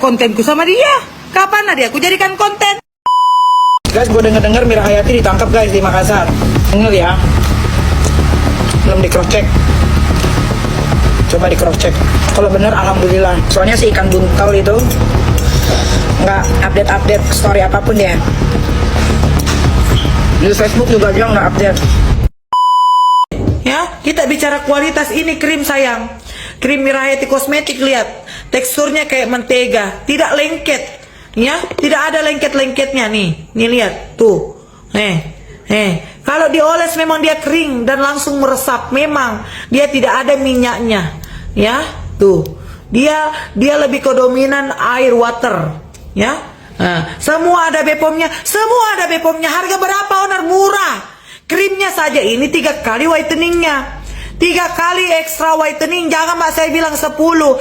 kontenku sama dia? Kapan ada aku jadikan konten? Guys, gue denger Mira Hayati ditangkap guys di Makassar. Denger ya. Belum di cross check. Coba di cross check. Kalau bener alhamdulillah. Soalnya si ikan buntal itu nggak update story apapun ya. Di Facebook juga dia nggak update. Ya, kita bicara kualitas, ini krim sayang. Krim Mira Hayati kosmetik, lihat. Teksturnya kayak mentega, tidak lengket. Ya, tidak ada lengket-lengketnya nih. Nih lihat, tuh. Kalau dioles memang dia kering dan langsung meresap. Memang dia tidak ada minyaknya. Ya, tuh. Dia lebih ke dominan air water. Ya. Nah, semua ada BPOM-nya. Semua ada BPOM-nya. Harga berapa, owner? Murah. Krimnya saja ini 3 kali whiteningnya, 3 kali extra whitening. Jangan mbak saya bilang 10, 3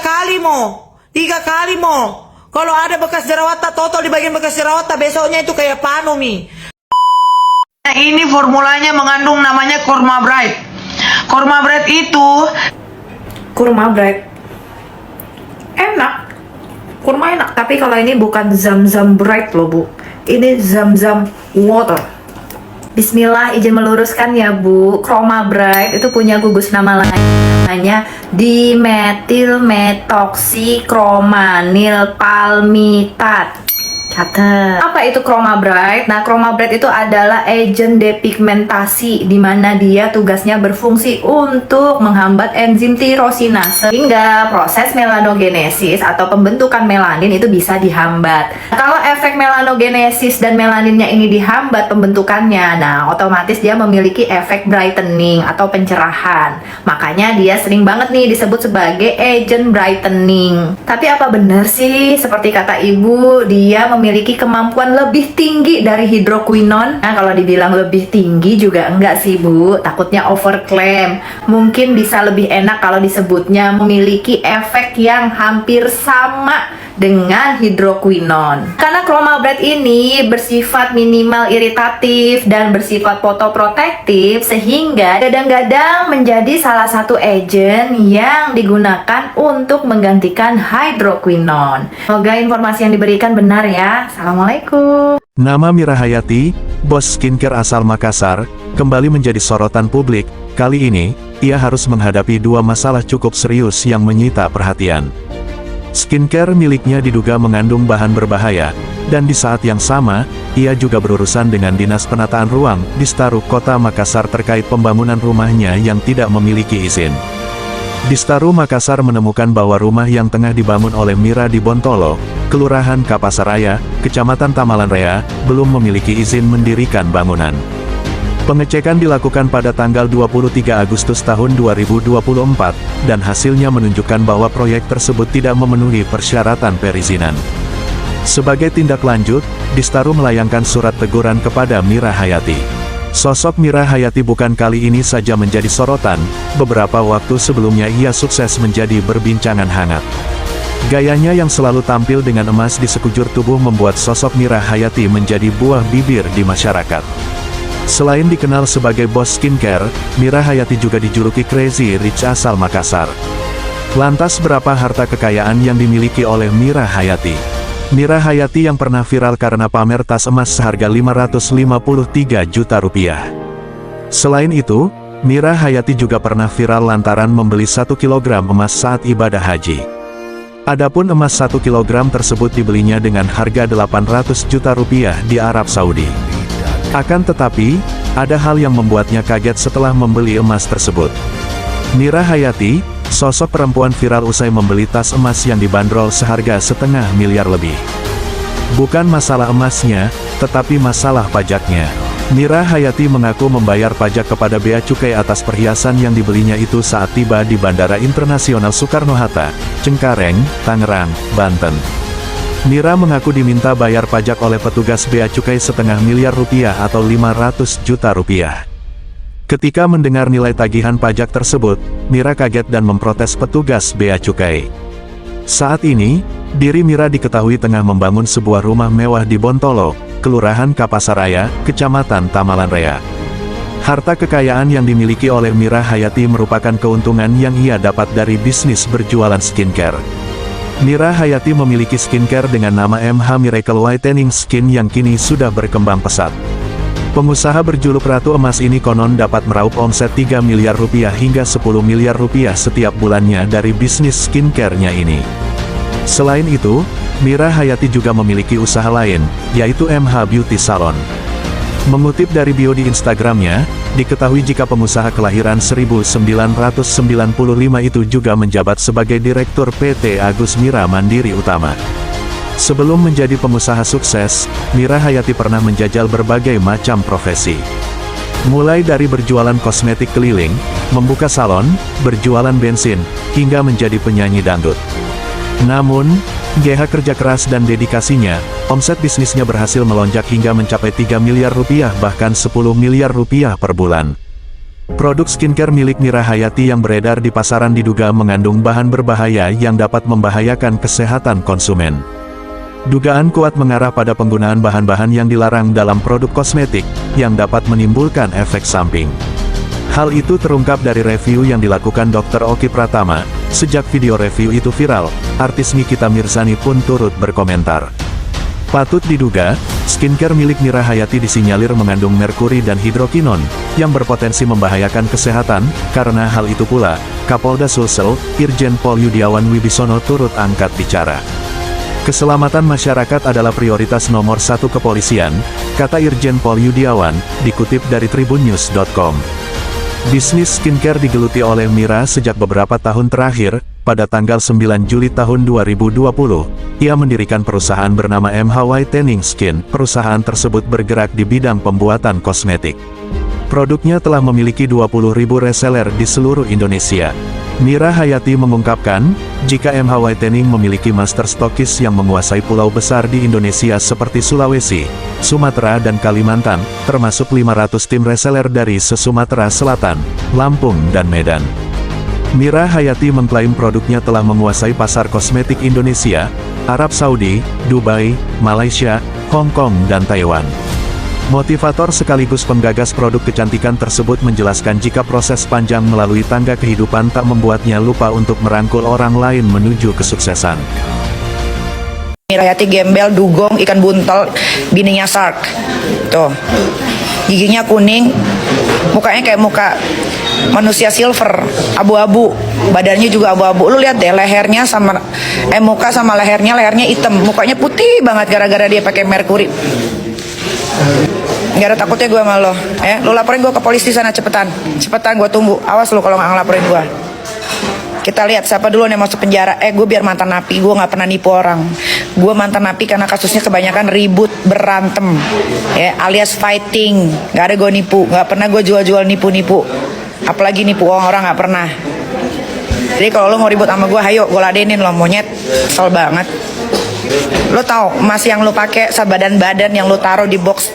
kali mau, 3 kali mau. Kalau ada bekas jerawatan, total di bagian bekas jerawatan, besoknya itu kayak panomi. Nah, ini formulanya mengandung namanya Kurma Bright. Kurma Bright itu Kurma Bright enak, kurma enak, tapi kalau ini bukan Zam-Zam Bright loh bu, ini Zam-Zam Water. Bismillah, izin meluruskan ya Bu, Kurma Bright itu punya gugus nama lainnya dimetilmetoxicromanil palmitat. Catat. Apa itu Kurma Bright? Nah, Kurma Bright itu adalah agen depigmentasi, di mana dia tugasnya berfungsi untuk menghambat enzim tirosinase sehingga proses melanogenesis atau pembentukan melanin itu bisa dihambat. Kalau efek melanogenesis dan melaninnya ini dihambat pembentukannya, nah otomatis dia memiliki efek brightening atau pencerahan. Makanya dia sering banget nih disebut sebagai agent brightening. Tapi apa benar sih seperti kata ibu, dia memiliki kemampuan lebih tinggi dari hidroquinone? Nah, kalau dibilang lebih tinggi juga enggak sih Bu, takutnya overclaim. Mungkin bisa lebih enak kalau disebutnya memiliki efek yang hampir sama dengan hidroquinone. Karena Kurma Bright ini bersifat minimal iritatif dan bersifat fotoprotektif, sehingga kadang-kadang menjadi salah satu agen yang digunakan untuk menggantikan hidroquinone. Semoga informasi yang diberikan benar ya. Assalamualaikum. Nama Mira Hayati, bos skincare asal Makassar, kembali menjadi sorotan publik. Kali ini, ia harus menghadapi 2 masalah cukup serius yang menyita perhatian. Skincare miliknya diduga mengandung bahan berbahaya, dan di saat yang sama, ia juga berurusan dengan Dinas Penataan Ruang di Distaru Kota Makassar terkait pembangunan rumahnya yang tidak memiliki izin. Distaru Makassar menemukan bahwa rumah yang tengah dibangun oleh Mira di Bontolo, Kelurahan Kapasaraya, Kecamatan Tamalanraya, belum memiliki izin mendirikan bangunan. Pengecekan dilakukan pada tanggal 23 Agustus tahun 2024, dan hasilnya menunjukkan bahwa proyek tersebut tidak memenuhi persyaratan perizinan. Sebagai tindak lanjut, Distaru melayangkan surat teguran kepada Mira Hayati. Sosok Mira Hayati bukan kali ini saja menjadi sorotan, beberapa waktu sebelumnya ia sukses menjadi perbincangan hangat. Gayanya yang selalu tampil dengan emas di sekujur tubuh membuat sosok Mira Hayati menjadi buah bibir di masyarakat. Selain dikenal sebagai bos skincare, Mira Hayati juga dijuluki Crazy Rich asal Makassar. Lantas berapa harta kekayaan yang dimiliki oleh Mira Hayati? Mira Hayati yang pernah viral karena pamer tas emas seharga 553 juta rupiah. Selain itu, Mira Hayati juga pernah viral lantaran membeli 1 kg emas saat ibadah haji. Adapun emas 1 kg tersebut dibelinya dengan harga 800 juta rupiah di Arab Saudi. Akan tetapi, ada hal yang membuatnya kaget setelah membeli emas tersebut. Mira Hayati, sosok perempuan viral usai membeli tas emas yang dibanderol seharga $500 000 lebih. Bukan masalah emasnya, tetapi masalah pajaknya. Mira Hayati mengaku membayar pajak kepada Bea Cukai atas perhiasan yang dibelinya itu saat tiba di Bandara Internasional Soekarno-Hatta, Cengkareng, Tangerang, Banten. Mira mengaku diminta bayar pajak oleh petugas Bea Cukai $500 000 atau 500 juta rupiah. Ketika mendengar nilai tagihan pajak tersebut, Mira kaget dan memprotes petugas Bea Cukai. Saat ini, diri Mira diketahui tengah membangun sebuah rumah mewah di Bontolo, Kelurahan Kapasaraya, Kecamatan Tamalanraya. Harta kekayaan yang dimiliki oleh Mira Hayati merupakan keuntungan yang ia dapat dari bisnis berjualan skincare. Mira Hayati memiliki skincare dengan nama MH Miracle Whitening Skin yang kini sudah berkembang pesat. Pengusaha berjuluk Ratu Emas ini konon dapat meraup omset 3 miliar rupiah hingga 10 miliar rupiah setiap bulannya dari bisnis skincare-nya ini. Selain itu, Mira Hayati juga memiliki usaha lain, yaitu MH Beauty Salon. Mengutip dari bio di Instagramnya, diketahui jika pengusaha kelahiran 1995 itu juga menjabat sebagai Direktur PT Agus Mira Mandiri Utama. Sebelum menjadi pengusaha sukses, Mira Hayati pernah menjajal berbagai macam profesi. Mulai dari berjualan kosmetik keliling, membuka salon, berjualan bensin, hingga menjadi penyanyi dangdut. Namun, GH kerja keras dan dedikasinya, omset bisnisnya berhasil melonjak hingga mencapai 3 miliar rupiah bahkan 10 miliar rupiah per bulan. Produk skincare milik Mira Hayati yang beredar di pasaran diduga mengandung bahan berbahaya yang dapat membahayakan kesehatan konsumen. Dugaan kuat mengarah pada penggunaan bahan-bahan yang dilarang dalam produk kosmetik, yang dapat menimbulkan efek samping. Hal itu terungkap dari review yang dilakukan Dr. Oki Pratama. Sejak video review itu viral, artis Nikita Mirzani pun turut berkomentar. Patut diduga, skincare milik Mira Hayati disinyalir mengandung merkuri dan hidrokinon, yang berpotensi membahayakan kesehatan. Karena hal itu pula, Kapolda Sulsel, Irjen Pol Yudiawan Wibisono turut angkat bicara. Keselamatan masyarakat adalah prioritas nomor 1 kepolisian, kata Irjen Pol Yudiawan, dikutip dari tribunnews.com. Bisnis skincare digeluti oleh Mira sejak beberapa tahun terakhir. Pada tanggal 9 Juli tahun 2020, ia mendirikan perusahaan bernama MH Whitening Skin. Perusahaan tersebut bergerak di bidang pembuatan kosmetik. Produknya telah memiliki 20.000 reseller di seluruh Indonesia. Mira Hayati mengungkapkan, jika MH Whitening memiliki master stokis yang menguasai pulau besar di Indonesia seperti Sulawesi, Sumatera dan Kalimantan, termasuk 500 tim reseller dari se-Sumatera Selatan, Lampung dan Medan. Mira Hayati mengklaim produknya telah menguasai pasar kosmetik Indonesia, Arab Saudi, Dubai, Malaysia, Hong Kong dan Taiwan. Motivator sekaligus penggagas produk kecantikan tersebut menjelaskan jika proses panjang melalui tangga kehidupan tak membuatnya lupa untuk merangkul orang lain menuju kesuksesan. Mira Hayati gembel, dugong, ikan buntel, bininya shark. Tuh, giginya kuning, mukanya kayak muka manusia silver, abu-abu, badannya juga abu-abu. Lu lihat deh lehernya sama muka sama lehernya hitam, mukanya putih banget gara-gara dia pakai merkuri. Gak ada takutnya gue sama lo, ya. Lo laporin gue ke polisi sana cepetan gue tunggu. Awas lo kalau nggak ngelaporin gue. Kita lihat siapa duluan yang masuk penjara. Gue biar mantan napi, gue nggak pernah nipu orang. Gue mantan napi karena kasusnya kebanyakan ribut, berantem, ya, alias fighting. Gak ada gue nipu, nggak pernah gue jual-jual nipu-nipu. Apalagi nipu orang nggak pernah. Jadi kalau lo mau ribut sama gue, ayo gue ladenin lo, monyet, kesel banget. Lo tau emas yang lo pakai, badan-badan yang lo taruh di box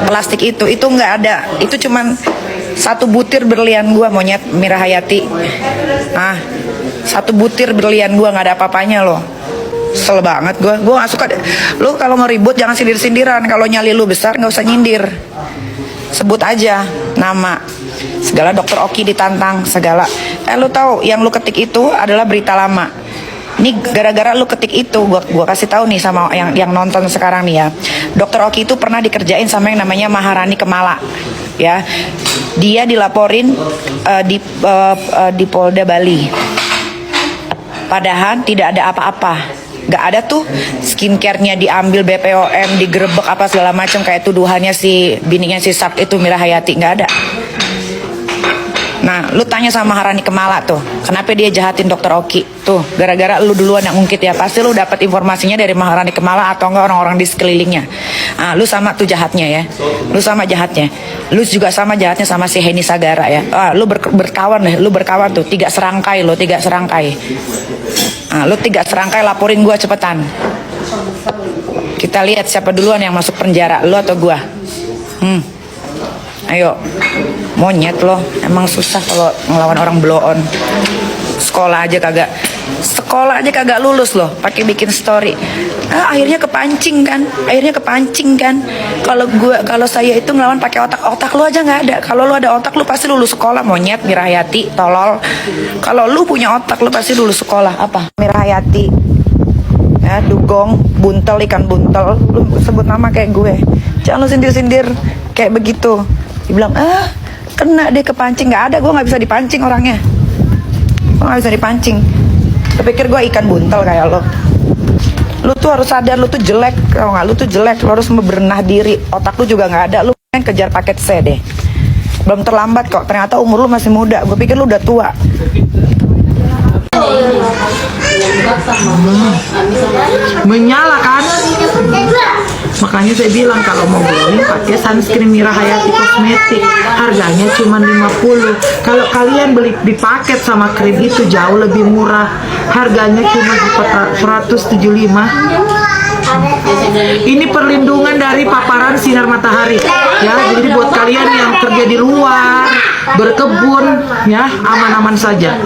plastik itu nggak ada. Itu cuman 1 butir berlian gua, monyet, Mira Hayati. 1 butir berlian gua, nggak ada apa-apanya lo. Kesel banget gua nggak suka. Lo kalau mau ribut jangan sindir-sindiran. Kalau nyali lu besar nggak usah nyindir. Sebut aja nama. Segala Dokter Oki ditantang segala. Lo tahu yang lu ketik itu adalah berita lama. Ini gara-gara lu ketik itu, gua kasih tahu nih sama yang nonton sekarang nih ya. Dokter Oki itu pernah dikerjain sama yang namanya Maharani Kemala, ya. Dia dilaporin di Polda Bali. Padahal tidak ada apa-apa. Gak ada tuh skincare-nya diambil BPOM, digerebek apa segala macam kayak tuduhannya si bininya si Sap itu Mira Hayati, nggak ada. Nah, lu tanya sama Maharani Kemala tuh, kenapa dia jahatin Dokter Oki? Tuh, gara-gara lu duluan yang ngungkit ya. Pasti lu dapat informasinya dari Maharani Kemala atau enggak orang-orang di sekelilingnya. Lu sama tuh jahatnya ya. Lu sama jahatnya. Lu juga sama jahatnya sama si Heni Sagara ya. Lu berkawan deh, lu berkawan tuh. 3 serangkai lo, 3 serangkai. Lu 3 serangkai laporin gua cepetan. Kita lihat siapa duluan yang masuk penjara, lu atau gua. Ayo, monyet lo, emang susah kalau ngelawan orang blow on. Sekolah aja kagak lulus loh, pakai bikin story. Akhirnya kepancing kan. Kalau saya itu ngelawan pakai otak lo aja nggak ada. Kalau lo ada otak lo pasti lulus sekolah, monyet, Mira Hayati, tolol. Kalau lo punya otak lo pasti lulus sekolah. Apa? Mira Hayati ya, dugong, buntel, ikan buntel, lu sebut nama kayak gue, jangan lu sindir-sindir kayak begitu. Dibilang kena deh kepancing. Nggak ada, gue nggak bisa dipancing orangnya, gue nggak bisa dipancing. Lu pikir gue ikan buntel kayak lo? Lu tuh harus sadar, lu tuh jelek, kalau nggak, lu tuh jelek, lu harus membenah diri. Otak lu juga nggak ada, lu kan kejar paket C deh. Belum terlambat kok, ternyata umur lu masih muda, gue pikir lu udah tua. Menyala kan? Makanya saya bilang kalau mau glowing pakai sunscreen Mira Hayati Kosmetik. Harganya cuma 50. Kalau kalian beli di paket sama krim itu jauh lebih murah. Harganya cuma 175. Ini perlindungan dari paparan sinar matahari ya. Jadi buat kalian yang kerja di luar, berkebun ya, aman-aman saja.